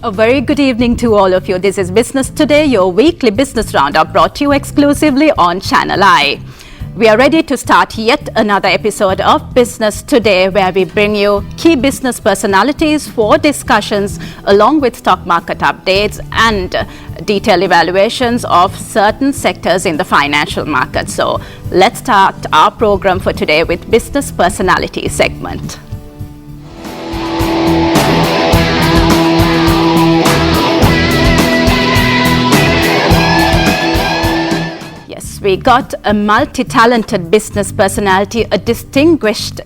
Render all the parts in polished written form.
A very good evening to all of you. This is Business Today, your weekly business roundup brought to you exclusively on Channel I. We are ready to start yet another episode of Business Today, where we bring you key business personalities for discussions along with stock market updates and detailed evaluations of certain sectors in the financial market. So let's start our program for today with Business Personality segment. We got a multi-talented business personality, a distinguished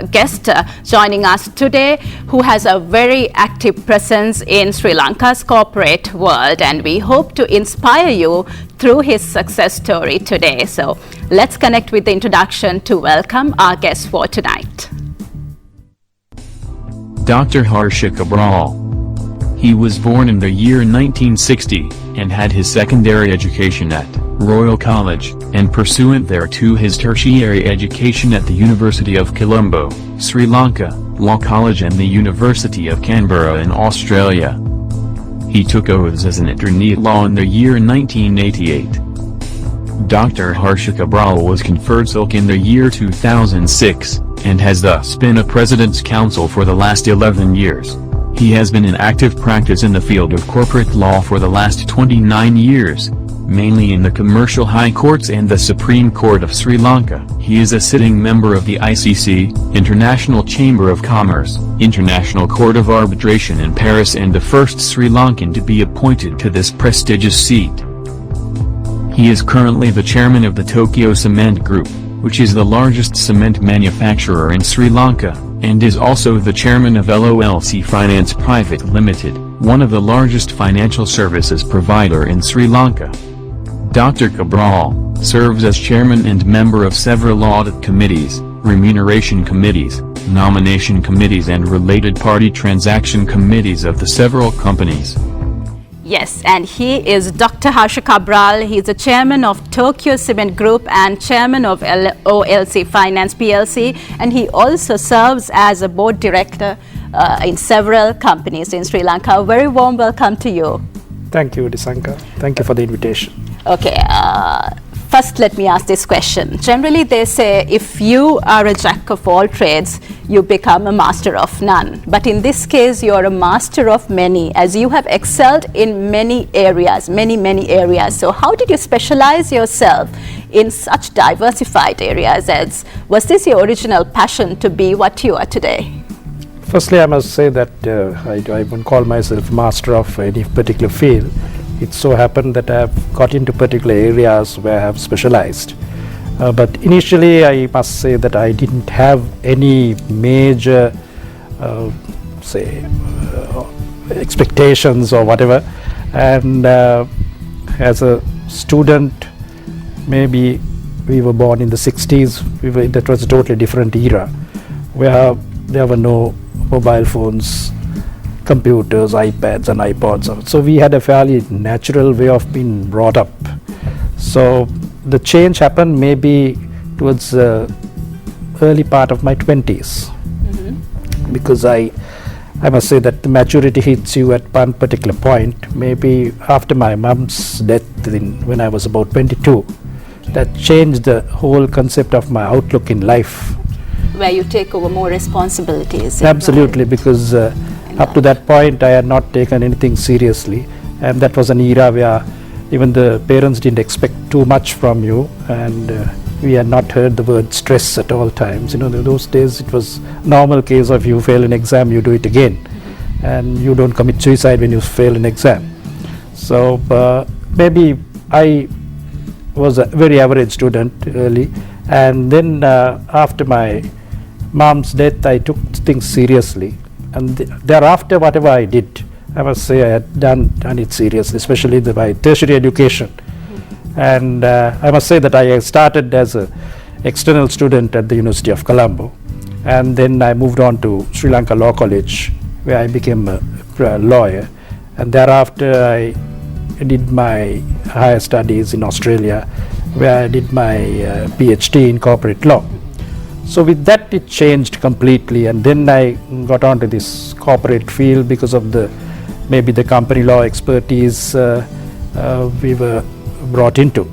guest joining us today who has a very active presence in Sri Lanka's corporate world, and we hope to inspire you through his success story today. So let's connect with the introduction to welcome our guest for tonight. Dr. Harsha Cabral. He was born in the year 1960 and had his secondary education at Royal College, and pursuant thereto his tertiary education at the University of Colombo, Sri Lanka, Law College and the University of Canberra in Australia. He took oaths as an attorney at law in the year 1988. Dr. Harsha Cabral was conferred Silk in the year 2006, and has thus been a President's Counsel for the last 11 years. He has been in active practice in the field of corporate law for the last 29 years. Mainly in the Commercial High Courts and the Supreme Court of Sri Lanka. He is a sitting member of the ICC, International Chamber of Commerce, International Court of Arbitration in Paris, and the first Sri Lankan to be appointed to this prestigious seat. He is currently the chairman of the Tokyo Cement Group, which is the largest cement manufacturer in Sri Lanka, and is also the chairman of LOLC Finance Private Limited, one of the largest financial services provider in Sri Lanka. Dr. Cabral serves as chairman and member of several audit committees, remuneration committees, nomination committees and related party transaction committees of the several companies. Yes, and he is Dr. Harsha Cabral. He is the chairman of Tokyo Cement Group and chairman of LOLC Finance PLC, and he also serves as a board director in several companies in Sri Lanka. A very warm welcome to you. Thank you, Disanka. Thank you for the invitation. Okay, first let me ask this question. Generally they say if you are a jack of all trades, you become a master of none. But in this case, you are a master of many, as you have excelled in many areas, many areas. So how did you specialize yourself in such diversified areas? As was this your original passion to be what you are today? Firstly, I must say that I wouldn't call myself master of any particular field. It so happened that I have got into particular areas where I have specialized. But initially, I must say that I didn't have any major, expectations or whatever. And as a student, maybe we were born in the 60s. That was a totally different era, where there were no mobile phones, computers, iPads and iPods. So we had a fairly natural way of being brought up. So the change happened maybe towards the early part of my 20s. Because I must say that the maturity hits you at one particular point. Maybe after my mom's death when I was about 22, that changed the whole concept of my outlook in life. Where you take over more responsibilities. Absolutely, because up to that point I had not taken anything seriously, and that was an era where even the parents didn't expect too much from you, and we had not heard the word stress at all times. You know, in those days it was normal case of you fail an exam, you do it again, and you don't commit suicide when you fail an exam. So maybe I was a very average student early, and then after my mom's death I took things seriously, and thereafter whatever I did, I must say I had done it seriously, especially my tertiary education. And I must say that I started as an external student at the University of Colombo, and then I moved on to Sri Lanka Law College, where I became a lawyer, and thereafter I did my higher studies in Australia, where I did my PhD in corporate law. So with that it changed completely, and then I got onto this corporate field because of the maybe the company law expertise we were brought into.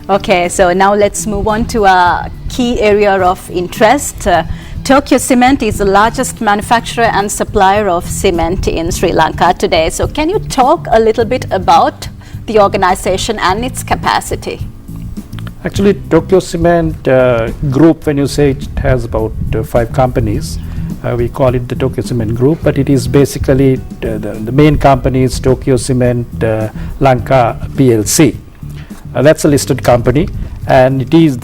Okay, so now let's move on to a key area of interest. Tokyo Cement is the largest manufacturer and supplier of cement in Sri Lanka today. So can you talk a little bit about the organization and its capacity? Actually, Tokyo Cement Group, when you say it has about 5 companies, we call it the Tokyo Cement Group, but it is basically the main company is Tokyo Cement Lanka PLC. That's a listed company, and it is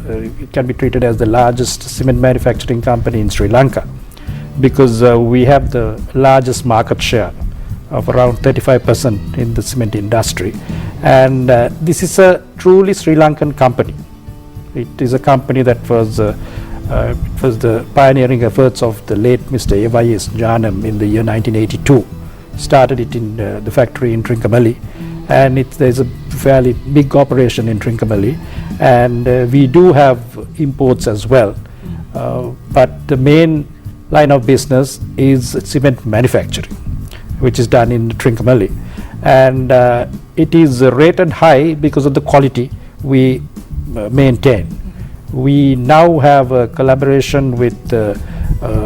it can be treated as the largest cement manufacturing company in Sri Lanka, because we have the largest market share of around 35% in the cement industry, and this is a truly Sri Lankan company. It is a company that was the pioneering efforts of the late Mr. A.Y.S. Janam in the year 1982. Started it in the factory in Trincomalee, and there's a fairly big operation in Trincomalee, and we do have imports as well, but the main line of business is cement manufacturing, which is done in Trincomalee, and it is rated high because of the quality we maintain. We now have a collaboration with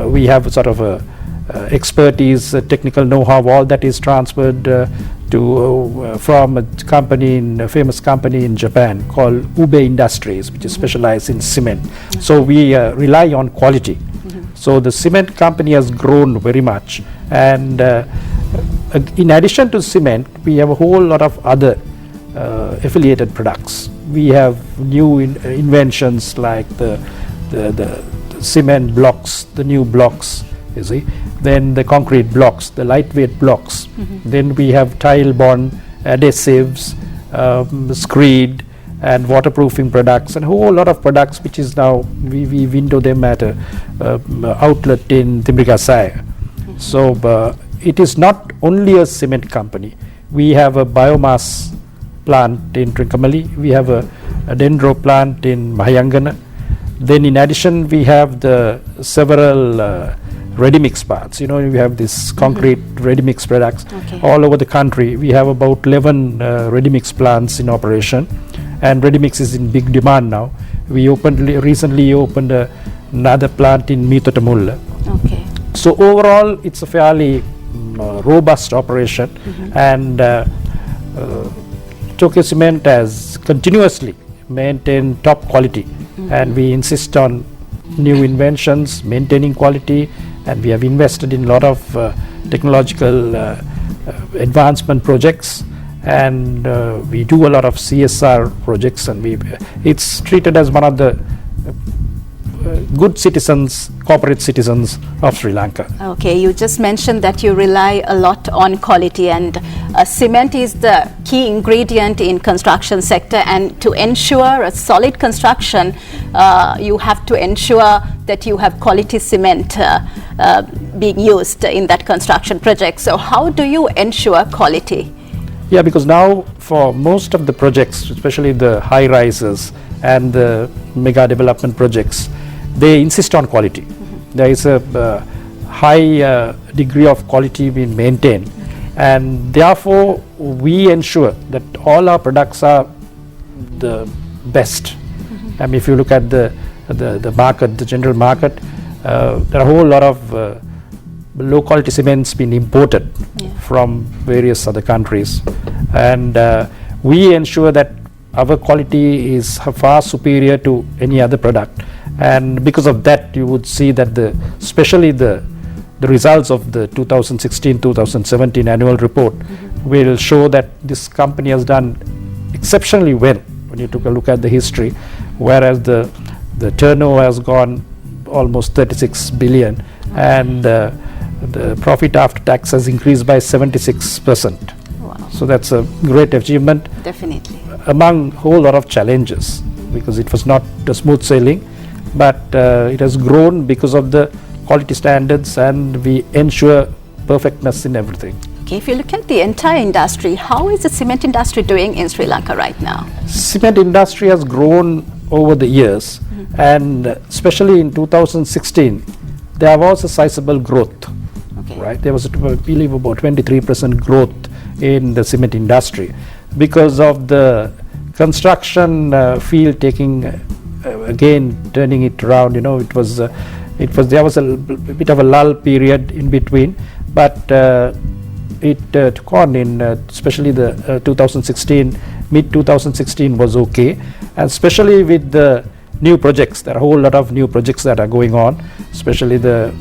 we have a sort of a expertise, technical know-how, all that is transferred from a famous company in Japan called Ube Industries, which is specialized in cement. So we rely on quality. So the cement company has grown very much, and in addition to cement, we have a whole lot of other affiliated products. We have new inventions like the cement blocks, the new blocks, you see, then the concrete blocks, the lightweight blocks, then we have tile bond adhesives, screed and waterproofing products, and a whole lot of products which is now we window them at a outlet in Timbrigasaya. So it is not only a cement company. We have a biomass plant in Trincomalee, we have a dendro plant in Mahayangana, then in addition we have the several ready mix parts. You know, we have this concrete ready mix products all over the country. We have about 11 ready mix plants in operation, and ready mix is in big demand now. We recently opened another plant in Mitotamulla. So overall it's a fairly robust operation, and Tokyo Cement has continuously maintained top quality, and we insist on new inventions, maintaining quality, and we have invested in a lot of technological advancement projects, and we do a lot of CSR projects, and it's treated as one of the good citizens, corporate citizens of Sri Lanka. Okay, you just mentioned that you rely a lot on quality, and cement is the key ingredient in construction sector, and to ensure a solid construction you have to ensure that you have quality cement being used in that construction project. So how do you ensure quality? Yeah, because now for most of the projects, especially the high rises and the mega development projects, they insist on quality. There is a high degree of quality being maintained, and therefore we ensure that all our products are the best. I mean, if you look at the market, the general market, there are a whole lot of low quality cements being imported from various other countries, and we ensure that our quality is far superior to any other product. And because of that, you would see that especially the results of the 2016-2017 annual report will show that this company has done exceptionally well when you took a look at the history, whereas the turnover has gone almost 36 billion, and the profit after tax has increased by 76%. Wow. So that's a great achievement. Definitely. Among a whole lot of challenges, because it was not a smooth sailing, but it has grown because of the quality standards, and we ensure perfectness in everything. Okay, if you look at the entire industry, how is the cement industry doing in Sri Lanka right now? Cement industry has grown over the years, and especially in 2016 there was a sizable growth. Okay. right? There was, I believe, about 23% growth in the cement industry because of the construction field taking, again, turning it around. You know, there was a bit of a lull period in between, but it took on in especially the 2016, mid 2016 was okay, and especially with the new projects. There are a whole lot of new projects that are going on, especially the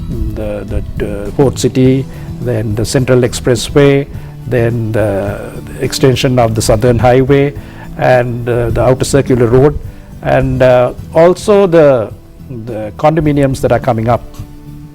Port City, then the Central Expressway, then the extension of the Southern Highway, and the Outer Circular Road, and also the condominiums that are coming up,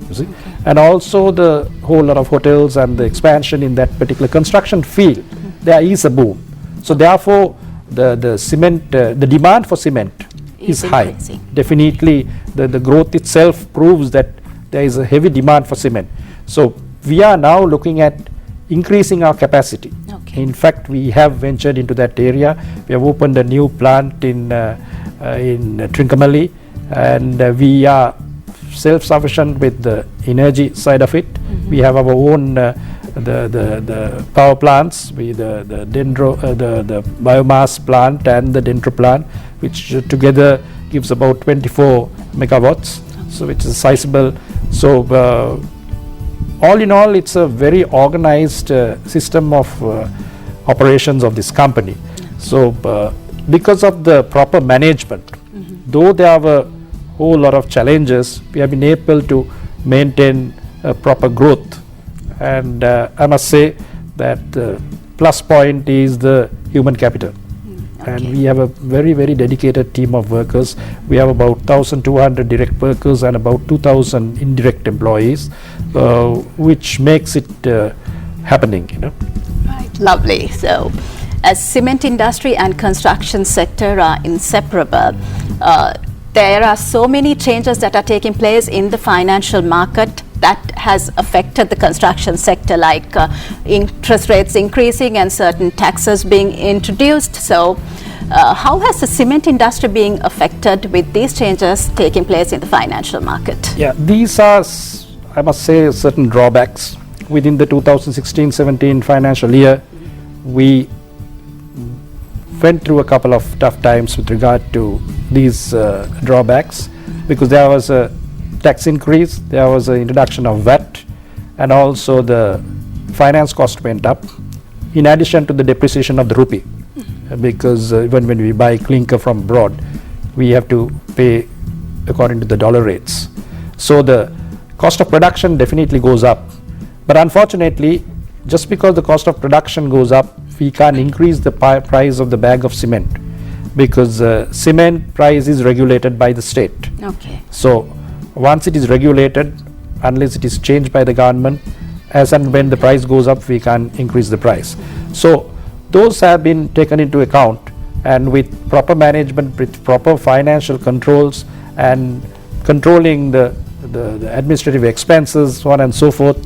you see, and also the whole lot of hotels and the expansion in that particular construction field. There is a boom. So therefore, the cement, the demand for cement is high. Increasing. Definitely, the growth itself proves that there is a heavy demand for cement. So we are now looking at increasing our capacity. Okay. In fact, we have ventured into that area. We have opened a new plant in Trincomalee, and we are self-sufficient with the energy side of it. We have our own the power plants, the biomass plant and the dendro plant, which together gives about 24 megawatts, so which is sizable. So all in all, it's a very organized system of operations of this company. So because of the proper management, though there are a whole lot of challenges, we have been able to maintain proper growth. And I must say that the plus point is the human capital. And we have a very, very dedicated team of workers. We have about 1,200 direct workers and about 2,000 indirect employees, which makes it happening, you know. Right, lovely. So, as cement industry and construction sector are inseparable, there are so many changes that are taking place in the financial market that has affected the construction sector, like interest rates increasing and certain taxes being introduced. So how has the cement industry being affected with these changes taking place in the financial market? Yeah, these are, I must say, certain drawbacks. Within the 2016-17 financial year, we went through a couple of tough times with regard to these drawbacks, because there was a tax increase, there was an introduction of VAT, and also the finance cost went up, in addition to the depreciation of the rupee, because even when we buy clinker from abroad, we have to pay according to the dollar rates. So the cost of production definitely goes up, but unfortunately, just because the cost of production goes up, we can't increase the price of the bag of cement, because cement price is regulated by the state. Okay. So once it is regulated, unless it is changed by the government, as and when the price goes up, we can increase the price. So those have been taken into account, and with proper management, with proper financial controls and controlling the administrative expenses, so on and so forth,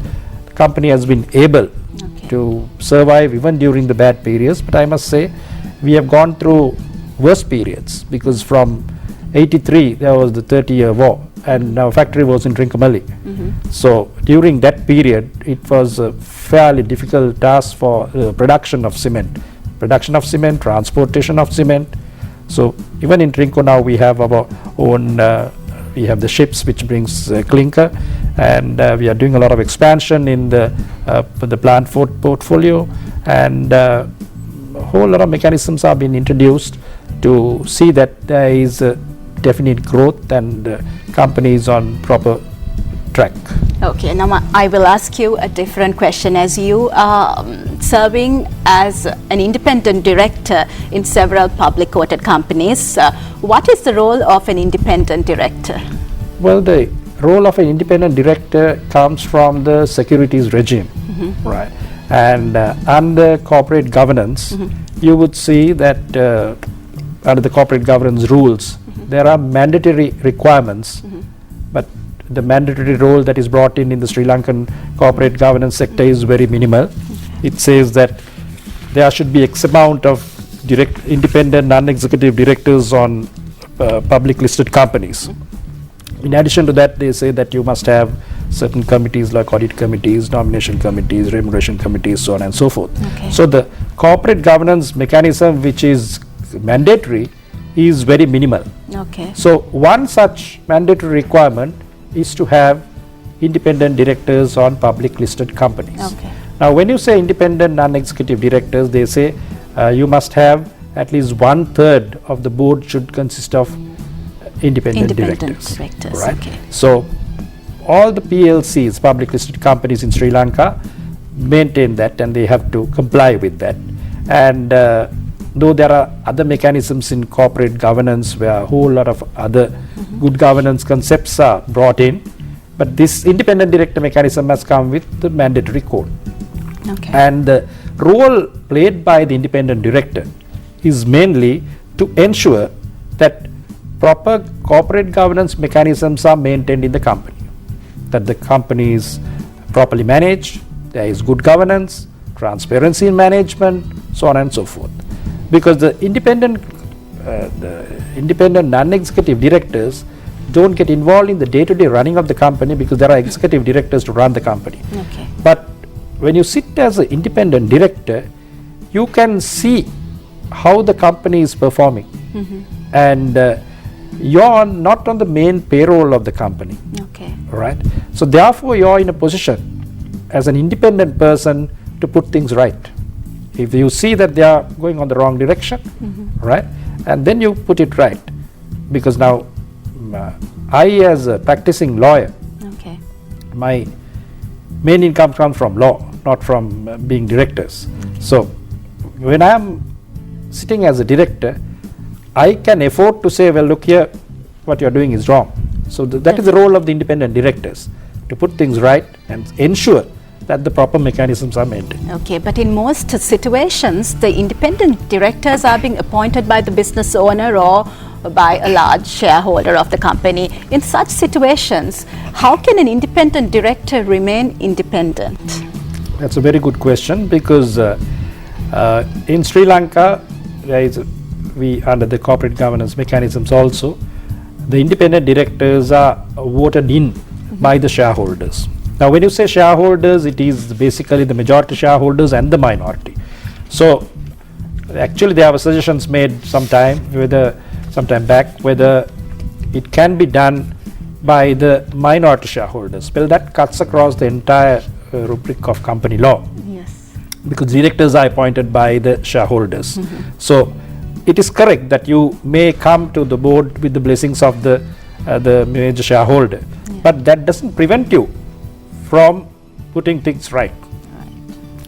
the company has been able to survive even during the bad periods. But I must say, we have gone through worse periods, because from 83 there was the 30-year war, and our factory was in Trincomalee. So during that period, it was a fairly difficult task for production of cement, transportation of cement. So even in Trinco now, we have our own, we have the ships which brings clinker, and we are doing a lot of expansion in the plant portfolio, and a whole lot of mechanisms have been introduced to see that there is definite growth and company is on proper track. Okay, now I will ask you a different question. As you are serving as an independent director in several public quoted companies, what is the role of an independent director? Well, the role of an independent director comes from the securities regime, right? And under corporate governance, you would see that under the corporate governance rules, there are mandatory requirements, but the mandatory role that is brought in the Sri Lankan corporate governance sector is very minimal. It says that there should be X amount of independent non-executive directors on public listed companies. In addition to that, they say that you must have certain committees like audit committees, nomination committees, remuneration committees, so on and so forth. Okay. So the corporate governance mechanism which is mandatory is very minimal. Okay. So one such mandatory requirement is to have independent directors on public listed companies. Okay. Now when you say independent non-executive directors, they say you must have at least 1/3 of the board should consist of independent directors. Right? Okay. So all the PLCs, public listed companies in Sri Lanka, maintain that, and they have to comply with that. And though there are other mechanisms in corporate governance where a whole lot of other good governance concepts are brought in, but this independent director mechanism has come with the mandatory code. Okay. And the role played by the independent director is mainly to ensure that proper corporate governance mechanisms are maintained in the company, that the company is properly managed, there is good governance, transparency in management, so on and so forth. Because the independent non-executive directors don't get involved in the day-to-day running of the company, because there are executive directors to run the company. Okay. But when you sit as an independent director, you can see how the company is performing. And you're not on the main payroll of the company. Okay. Right? So therefore you're in a position as an independent person to put things right. If you see that they are going on the wrong direction, right, and then you put it right. Because now I, as a practicing lawyer, Okay. my main income comes from law, not from being directors. So when I am sitting as a director, I can afford to say, well, look here, what you're doing is wrong. So that is the role of the independent directors, to put things right and ensure that the proper mechanisms are maintained. Okay, but in most situations, the independent directors are being appointed by the business owner or by a large shareholder of the company. In such situations, how can an independent director remain independent? That's a very good question, because in Sri Lanka, there is under the corporate governance mechanisms also, the independent directors are voted in by the shareholders. Now when you say shareholders, it is basically the majority shareholders and the minority. So actually there were suggestions made sometime back whether it can be done by the minority shareholders. Well, that cuts across the entire rubric of company law. Yes. Because directors are appointed by the shareholders. So it is correct that you may come to the board with the blessings of the major shareholder, but that doesn't prevent you from putting things right.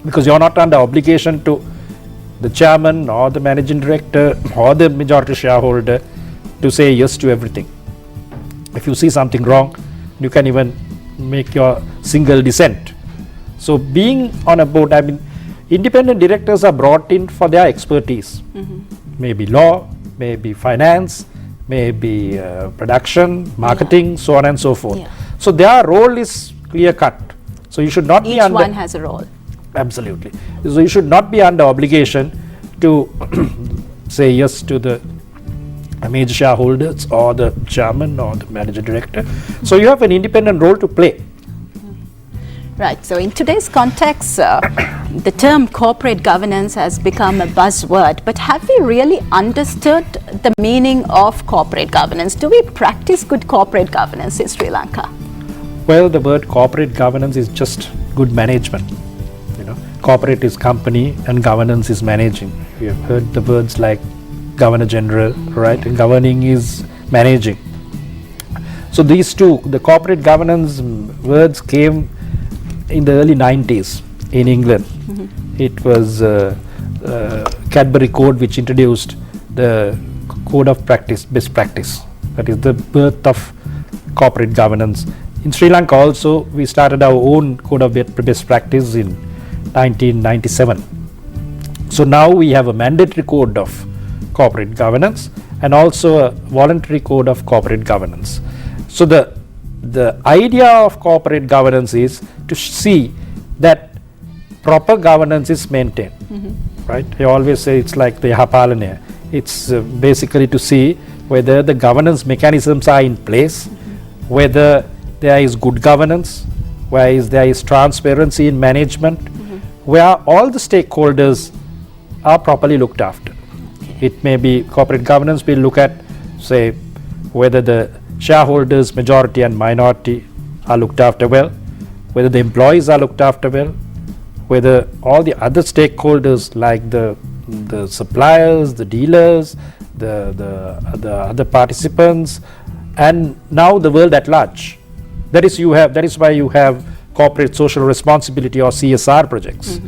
Because you're not under obligation to the chairman or the managing director or the majority shareholder to say yes to everything. If you see something wrong, you can even make your single dissent. So being on a board, I mean, independent directors are brought in for their expertise. Maybe law, maybe finance, maybe production, marketing, so on and so forth. Yeah. So their role is clear cut. So you should not be Each under... one has a role. Absolutely. So you should not be under obligation to say yes to the major shareholders or the chairman or the managing director. So you have an independent role to play. Right. So in today's context, the term corporate governance has become a buzzword. But have we really understood the meaning of corporate governance? Do we practice good corporate governance in Sri Lanka? Well, the word corporate governance is just good management. You know, corporate is company and governance is managing. We have heard the words like Governor General, right? And governing is managing. So these two, the corporate governance words came in the early 90s in England. It was Cadbury Code which introduced the code of practice, best practice. That is the birth of corporate governance. In Sri Lanka also, we started our own code of best practice in 1997. So now we have a mandatory code of corporate governance and also a voluntary code of corporate governance. So the idea of corporate governance is to see that proper governance is maintained, right? I always say it's like the Yahapalanaya. It's basically to see whether the governance mechanisms are in place, whether there is good governance, where there is transparency in management, where all the stakeholders are properly looked after. It may be corporate governance will look at, say, whether the shareholders, majority and minority are looked after well, whether the employees are looked after well, whether all the other stakeholders like the suppliers, the dealers, the other participants, and now the world at large. That is why you have corporate social responsibility or CSR projects.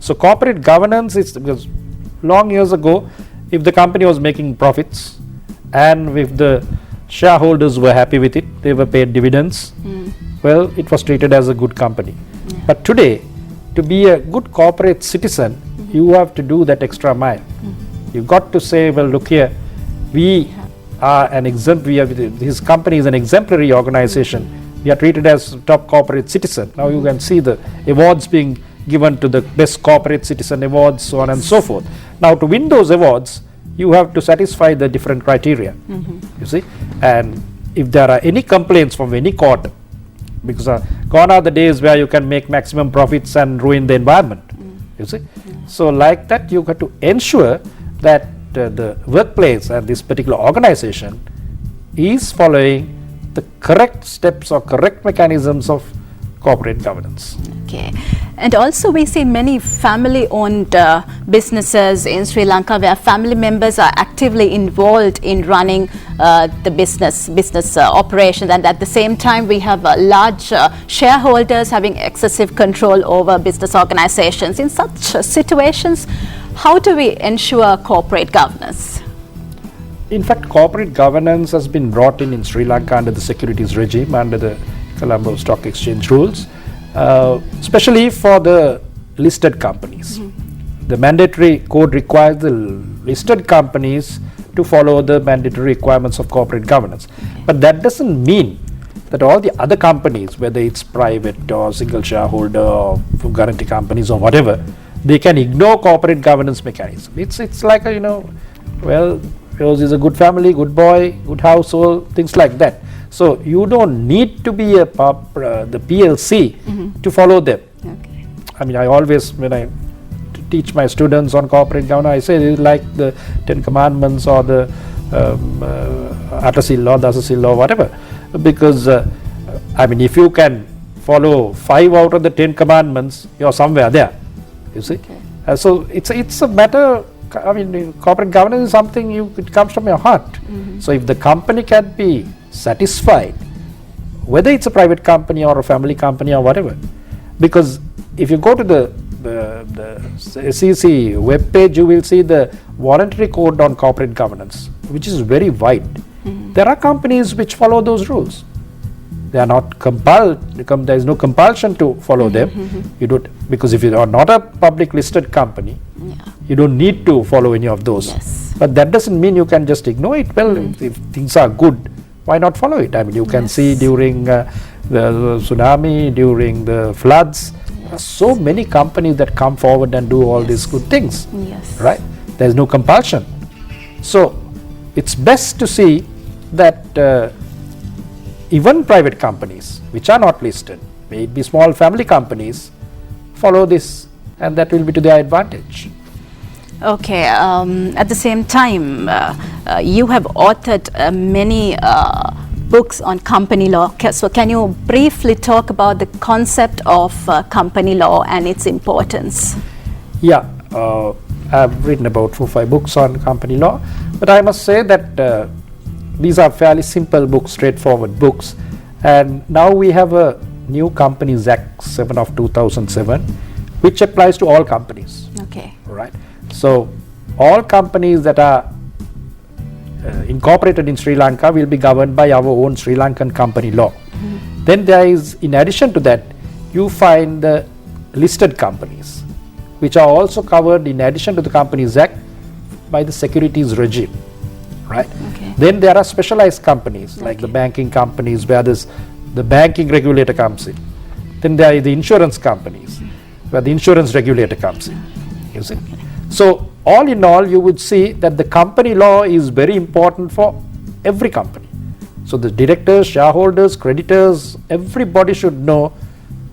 So corporate governance is because long years ago, if the company was making profits and if the shareholders were happy with it, they were paid dividends, well, it was treated as a good company. But today, to be a good corporate citizen, you have to do that extra mile. You've got to say, well, look here, we are an this company is an exemplary organization. We are treated as top corporate citizen. Now you can see the awards being given to the best corporate citizen awards, so on and so forth. Now to win those awards, you have to satisfy the different criteria, you see. And if there are any complaints from any court, because gone are the days where you can make maximum profits and ruin the environment, you see. So like that, you got to ensure that the workplace and this particular organization is following the correct steps or correct mechanisms of corporate governance. Okay. And also we see many family-owned businesses in Sri Lanka where family members are actively involved in running the business operations, and at the same time we have large shareholders having excessive control over business organizations. In such situations, how do we ensure corporate governance? In fact, corporate governance has been brought in Sri Lanka under the securities regime, under the Colombo Stock Exchange rules, especially for the listed companies. The mandatory code requires the listed companies to follow the mandatory requirements of corporate governance. But that doesn't mean that all the other companies, whether it's private or single shareholder or guarantee companies or whatever, they can ignore corporate governance mechanism. It's like well, yours is a good family, good boy, good household, things like that. So you don't need to be the PLC to follow them. Okay. I mean, I always, when I teach my students on corporate governance, I say it's like the 10 Commandments or the Atasil law, Dasasil law, whatever. Because, I mean, if you can follow 5 out of the 10 Commandments, you're somewhere there, you see. Okay. So it's a matter. I mean, corporate governance is something it comes from your heart. So if the company can be satisfied, whether it's a private company or a family company or whatever, because if you go to the SEC web page, you will see the voluntary code on corporate governance, which is very wide. There are companies which follow those rules. They are not compelled. There is no compulsion to follow them. You don't, because if you are not a public listed company, you don't need to follow any of those. Yes. But that doesn't mean you can just ignore it. Well, if things are good, why not follow it? I mean, you can see during the tsunami, during the floods, there are so many companies that come forward and do all these good things. Yes. Right? There is no compulsion. So it's best to see that even private companies which are not listed, may it be small family companies, follow this, and that will be to their advantage. Okay. At the same time, you have authored many books on company law. So can you briefly talk about the concept of company law and its importance? Yeah, I've written about 4 or 5 books on company law, but I must say that these are fairly simple books, straightforward books, and now we have a new Companies Act 7 of 2007, which applies to all companies. Okay. Right. So all companies that are incorporated in Sri Lanka will be governed by our own Sri Lankan company law. Then there is, in addition to that, you find the listed companies, which are also covered in addition to the Companies Act by the securities regime. Right. Okay. Then there are specialized companies like the banking companies where the banking regulator comes in. Then there are the insurance companies where the insurance regulator comes in. You see. So all in all, you would see that the company law is very important for every company. So the directors, shareholders, creditors, everybody should know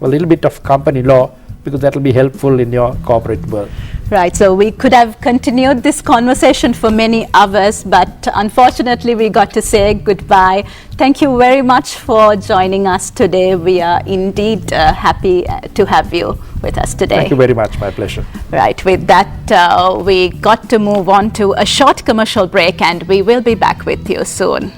a little bit of company law, because that will be helpful in your corporate world. Right, so we could have continued this conversation for many hours, but unfortunately we got to say goodbye. Thank you very much for joining us today. We are indeed happy to have you with us today. Thank you very much, my pleasure. Right, with that we got to move on to a short commercial break, and we will be back with you soon.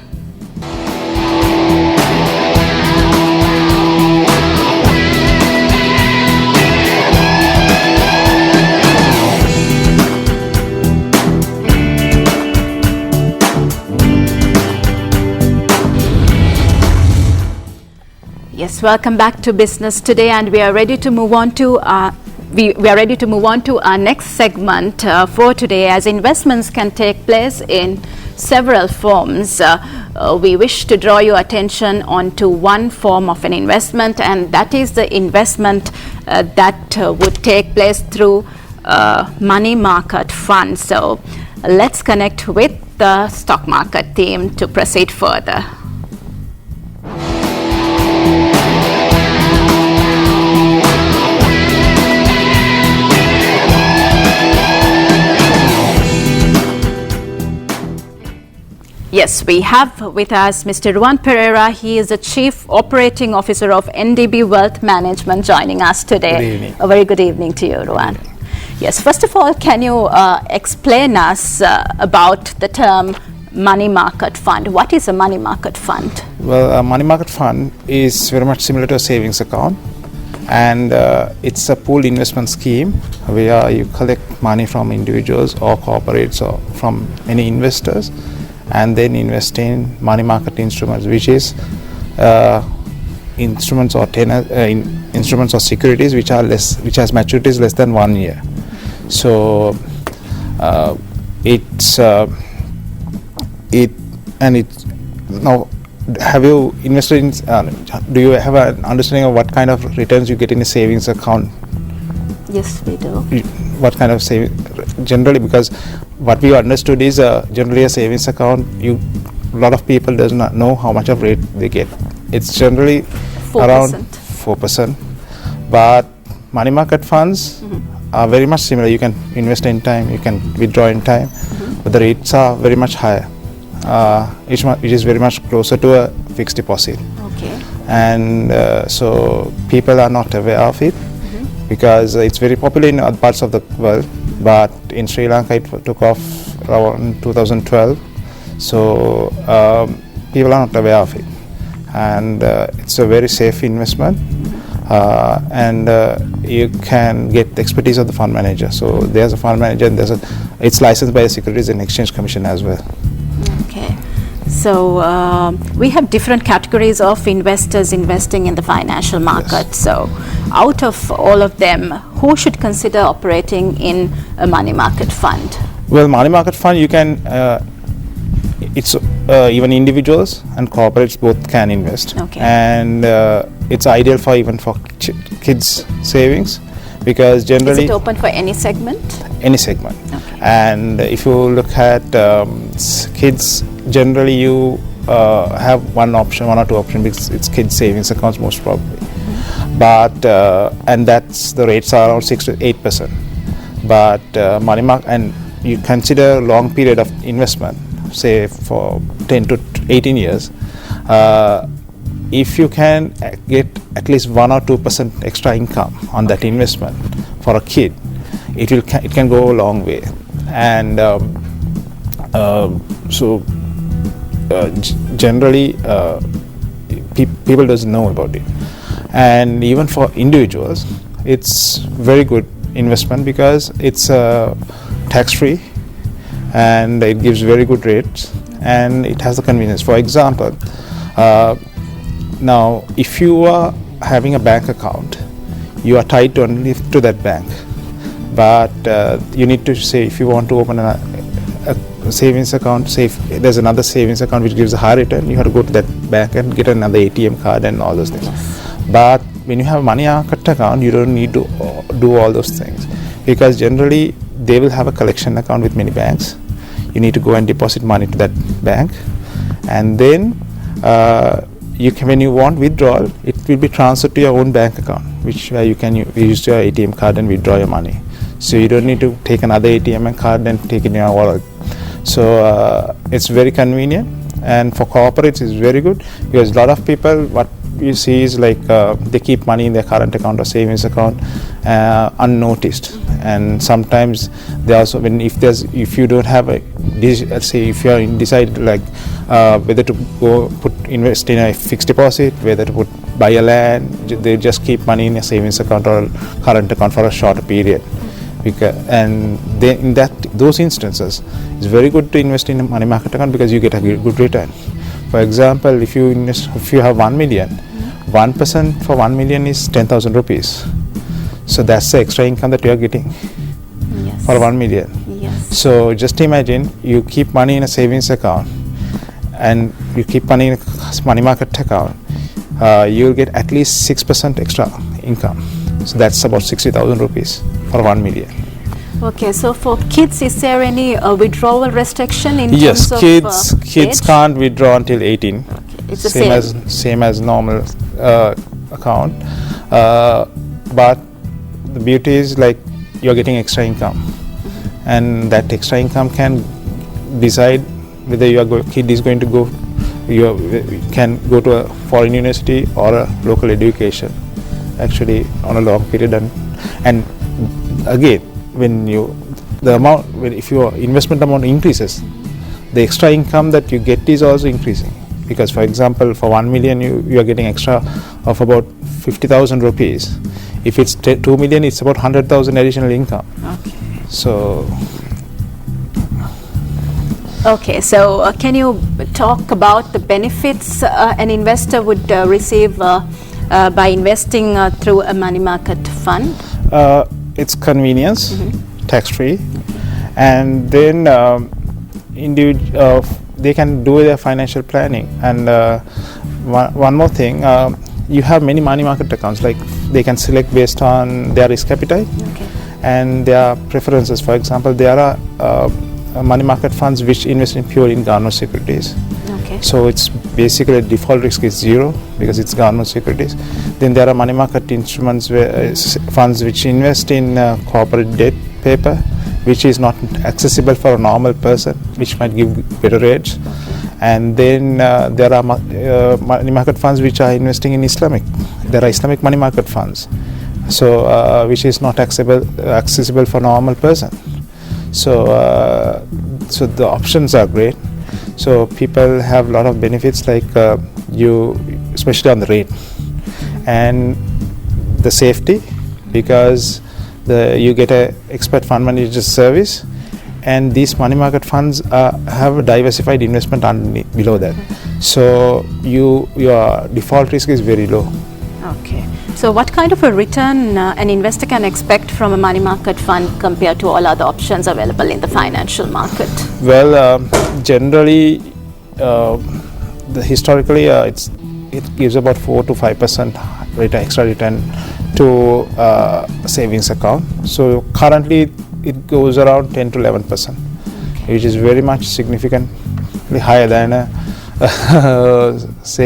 Yes, welcome back to Business Today, and we are ready to move on to we are ready to move on to our next segment for today. As investments can take place in several forms, we wish to draw your attention onto one form of an investment, and that is the investment that would take place through money market funds. So let's connect with the stock market team to proceed further. Yes, we have with us Mr. Ruan Pereira. He is the Chief Operating Officer of NDB Wealth Management, joining us today. Good evening. A very good evening to you, Ruan. Yes, first of all, can you explain us about the term money market fund? What is a money market fund? Well, a money market fund is very much similar to a savings account, and it's a pooled investment scheme where you collect money from individuals or corporates or from any investors, and then invest in money market instruments, which is instruments or instruments or securities which has maturities less than 1 year. So now, have you invested in? Do you have an understanding of what kind of returns you get in a savings account? Yes, we do. What kind of saving? Generally, because what we understood is generally a savings account. A lot of people does not know how much of rate they get. It's generally 4%. around 4%. But money market funds are very much similar. You can invest in time, you can withdraw in time, but the rates are very much higher. It is very much closer to a fixed deposit. Okay. And so people are not aware of it, because it's very popular in other parts of the world, but in Sri Lanka it took off around 2012. So people are not aware of it, and it's a very safe investment, and you can get the expertise of the fund manager. So there's a fund manager, and it's licensed by the Securities and Exchange Commission as well. Okay. So we have different categories of investors investing in the financial market. Yes. So out of all of them, who should consider operating in a money market fund? Well, money market fund, you can, it's even individuals and corporates both can invest. Okay. And it's ideal for even for kids savings, because generally Is it open for any segment? any segment. Okay. And if you look at kids, generally you have one or two options, because it's kids savings accounts most probably. But and that's the rates are around 6 to 8%. But money market, and you consider long period of investment, say for 10 to 18 years, if you can get at least 1 or 2% extra income on that investment for a kid, it can go a long way. And generally people doesn't know about it. And even for individuals, it's very good investment, because it's tax-free and it gives very good rates, and it has the convenience. For example, now if you are having a bank account, you are tied only to that bank, but you need to say, if you want to open a savings account, say if there's another savings account which gives a high return, you have to go to that bank and get another ATM card and all those things. But when you have a money market account, you don't need to do all those things, because generally they will have a collection account with many banks. You need to go and deposit money to that bank, and then when you want withdrawal, it will be transferred to your own bank account. which you can use your ATM card and withdraw your money. So you don't need to take another ATM card and take it in your wallet. So it's very convenient, and for corporates it's very good, because a lot of people, what you see is like they keep money in their current account or savings account unnoticed, and sometimes they also, if you don't have let's say if you are decided like whether to invest in a fixed deposit, whether to buy a land, they just keep money in a savings account or current account for a shorter period. And in those instances, it's very good to invest in a money market account, because you get a good return. For example, if you have 1 million, 1% for 1 million is 10,000 rupees. So that's the extra income that you are getting for 1 million. Yes. So just imagine you keep money in a savings account and you keep money in a money market account, you'll get at least 6% extra income. So that's about 60,000 rupees for 1 million. Okay, so for kids, is there any withdrawal restriction in Yes, terms of kids age? can't withdraw until 18. Okay. It's the same as normal account, but the beauty is like you're getting extra income, and that extra income can decide whether kid is going to go, can go to a foreign university or a local education, actually on a long period. And again, if your investment amount increases, the extra income that you get is also increasing. Because for example, for 1 million you are getting extra of about 50,000 rupees. If it's 2 million, it's about 100,000 additional income. Okay, so can you talk about the benefits an investor would receive by investing through a money market fund? It's convenience, tax-free, and then they can do their financial planning. And one more thing, you have many money market accounts, like they can select based on their risk appetite and their preferences. For example, there are money market funds which invest in pure in government securities. So it's basically default risk is zero because it's government securities. Then there are money market instruments, funds which invest in corporate debt paper, which is not accessible for a normal person, which might give better rates. And then there are money market funds which are investing in Islamic. There are Islamic money market funds, so which is not accessible for normal person. So the options are great. So people have a lot of benefits, like especially on the rate and the safety, because you get a expert fund manager service, and these money market funds have a diversified investment underneath below that. So your default risk is very low. Okay. So what kind of a return an investor can expect from a money market fund compared to all other options available in the financial market? Well, generally, historically, it gives about 4 to 5% extra return to savings account. So currently, it goes around 10 to 11%, which is very much significantly higher than a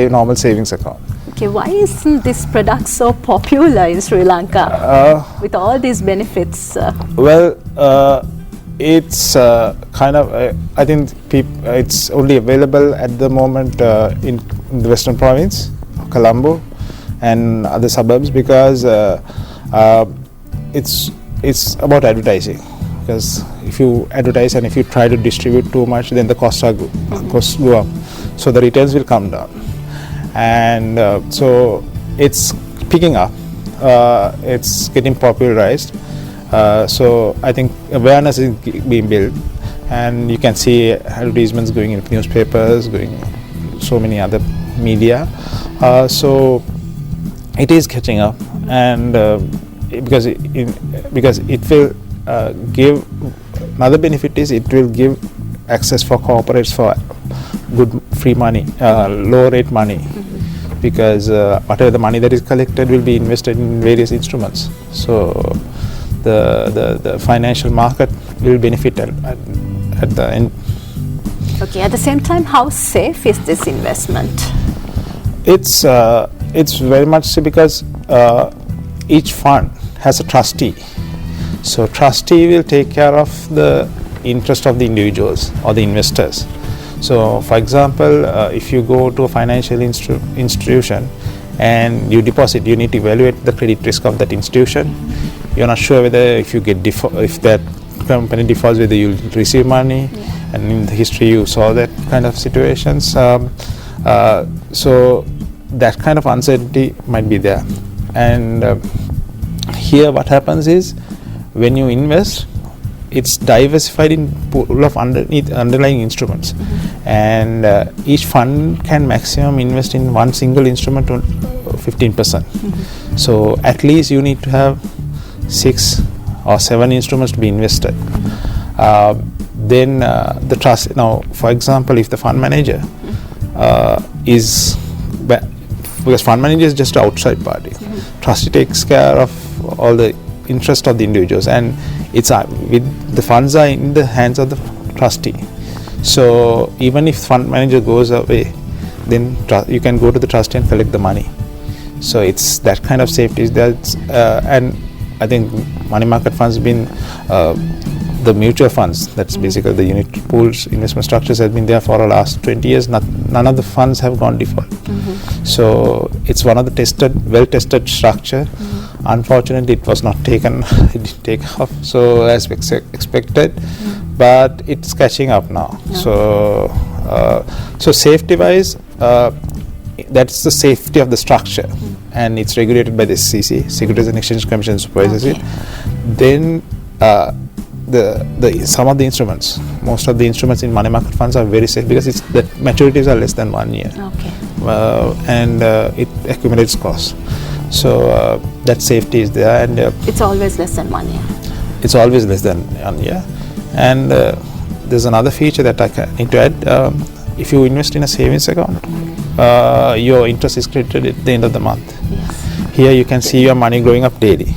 normal savings account. Okay, why isn't this product so popular in Sri Lanka with all these benefits? It's kind of, I think it's only available at the moment in the Western Province, Colombo and other suburbs, because it's about advertising. Because if you advertise and if you try to distribute too much, then the costs go up, so the returns will come down. And so it's picking up, it's getting popularized. So I think awareness is being built, and you can see advertisements going in newspapers, going in so many other media. So it is catching up, and because it will give another benefit is it will give access for corporates for good free money, low rate money, because whatever the money that is collected will be invested in various instruments. So the financial market will benefit at the end. Okay, at the same time, how safe is this investment? It's very much so, because each fund has a trustee. So trustee will take care of the interest of the individuals or the investors. So for example, if you go to a financial institution and you deposit, you need to evaluate the credit risk of that institution. You're not sure whether if you get if that company defaults, whether you'll receive money. And in the history you saw that kind of situations. So that kind of uncertainty might be there. And here what happens is, when you invest, it's diversified in pool of underlying instruments, and each fund can maximum invest in one single instrument to 15%. So at least you need to have 6 or 7 instruments to be invested. Then the trust, now for example, if the fund manager because fund manager is just an outside party, trustee takes care of all the interest of the individuals, and it's with the funds are in the hands of the trustee. So even if fund manager goes away, then you can go to the trustee and collect the money. So it's that kind of safety that's and I think money market funds have been the mutual funds, that's basically the unit pools investment structures, have been there for the last 20 years. None of the funds have gone default. So it's one of the well tested structure. Unfortunately, it was not taken, it didn't take off so as expected, but it's catching up now. So safety wise, that's the safety of the structure, and it's regulated by the SEC, Securities and Exchange Commission supervises it. Then some of the instruments, most of the instruments in money market funds are very safe because the maturities are less than 1 year, and it accumulates costs. So that safety is there, and it's always less than 1 year. It's always less than 1 year, and there's another feature that I need to add. If you invest in a savings account, your interest is credited at the end of the month. Here you can see your money growing up daily.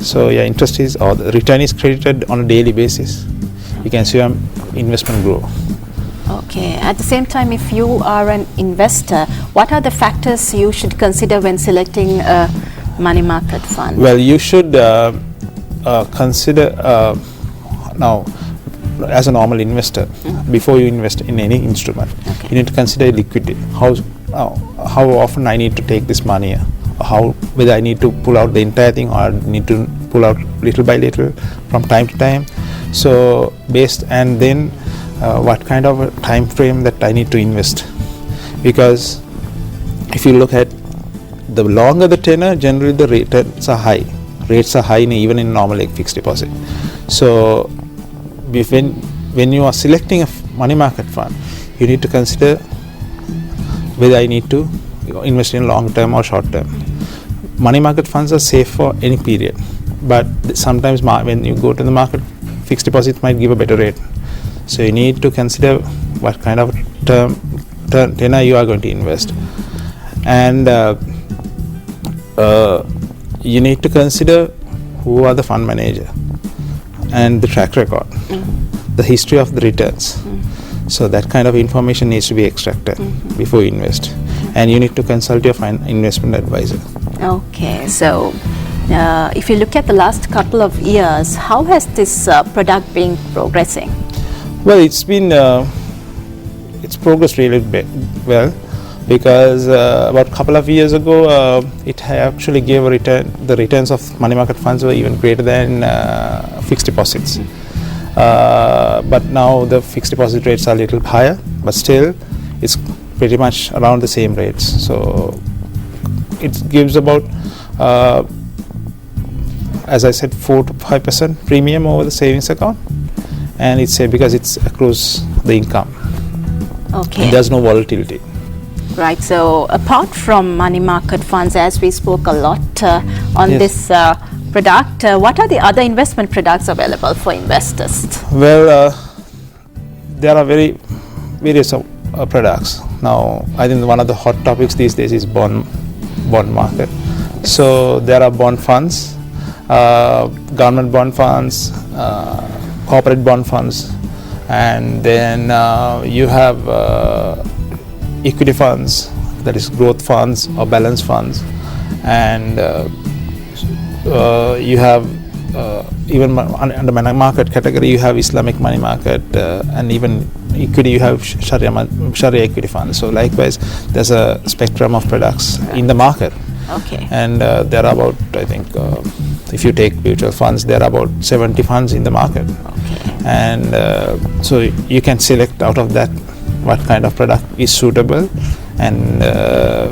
So your interest is, or the return is credited on a daily basis. You can see your investment grow. Okay. At the same time, if you are an investor, what are the factors you should consider when selecting a money market fund? Well, you should consider now, as a normal investor, before you invest in any instrument, you need to consider liquidity. How often I need to take this money, whether I need to pull out the entire thing or need to pull out little by little from time to time. So and then what kind of a time frame that I need to invest, because if you look at the longer the tenor, generally the rates are high even in normal fixed deposit. So when you are selecting a money market fund, you need to consider whether I need to invest in long term or short term. Money market funds are safe for any period, but sometimes when you go to the market, fixed deposit might give a better rate. So you need to consider what kind of tenor you are going to invest, and you need to consider who are the fund manager and the track record, the history of the returns. So that kind of information needs to be extracted before you invest, and you need to consult your investment advisor. Okay, so if you look at the last couple of years, how has this product been progressing? Well, it's progressed really well, because about a couple of years ago, it actually gave a return. The returns of money market funds were even greater than fixed deposits. But now the fixed deposit rates are a little higher, but still it's pretty much around the same rates. So it gives about, as I said, 4 to 5% premium over the savings account, and it's because it's accrues the income. Okay. And there's no volatility. Right. So apart from money market funds, as we spoke a lot on this product, what are the other investment products available for investors? Well, there are various products. Now, I think one of the hot topics these days is bond market. So there are bond funds, government bond funds, corporate bond funds, and then you have equity funds, that is growth funds or balance funds, and you have even under money market category, you have Islamic money market, and even equity, you have Sharia equity funds. So likewise, there's a spectrum of products in the market. Okay. And there are about, I think, if you take mutual funds, there are about 70 funds in the market. Okay. And so you can select out of that what kind of product is suitable and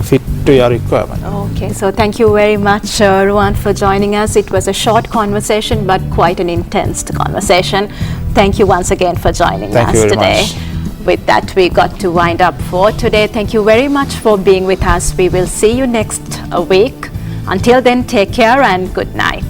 fit to your requirement. Okay, so thank you very much, Ruan, for joining us. It was a short conversation, but quite an intense conversation. Thank you once again for joining Thank us you very today. much. With that, we got to wind up for today. Thank you very much for being with us. We will see you next week. Until then, take care and good night.